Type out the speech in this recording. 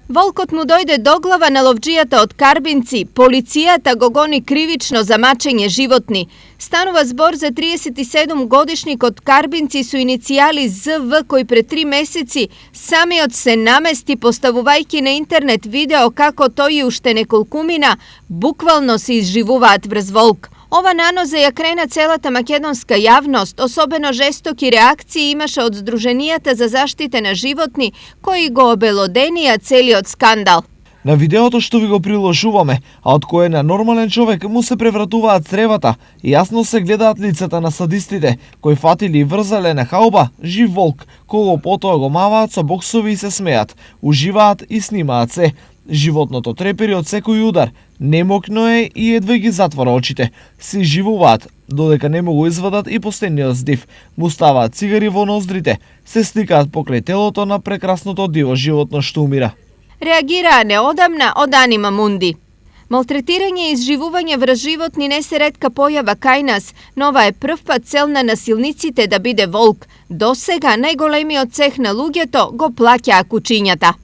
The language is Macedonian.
Волкот му дојде до глава на ловджијата од Карбинци, полицијата го гони кривично за мачење животни. Станува збор за 37-годишник од Карбинци со иницијали ЗВ кој пред 3 месеци самиот се намести поставувајќи на интернет видео како тој и уште неколкумина буквално се изживуваат врз волк. Ова наноза ја крена целата македонска јавност, особено жестоки реакции имаше од Здруженијата за заштита на животни, кои го обелоденија целиот скандал. На видеото што ви го приложуваме, а од кое на нормален човек му се превратуваат цревата, јасно се гледаат лицата на садистите, кои фатили и врзале на хауба жив волк, кого потоа го маваат со боксови и се смеат, уживаат и снимаат се. Животното трепери од секој удар, немокно е и едва ги затвора очите. Се живуваат, додека не могу извадат и постениот здив. Му ставаат цигари во ноздрите, се стикаат покрај телото на прекрасното диво животно што умира. Реагираа неодамна од Анима Мунди. Малтретирање и изживување врз животни не се ретка појава кај нас, но ова е прв пат цел на насилниците да биде волк. Досега најголемиот цех на луѓето го плаќаа кучињата.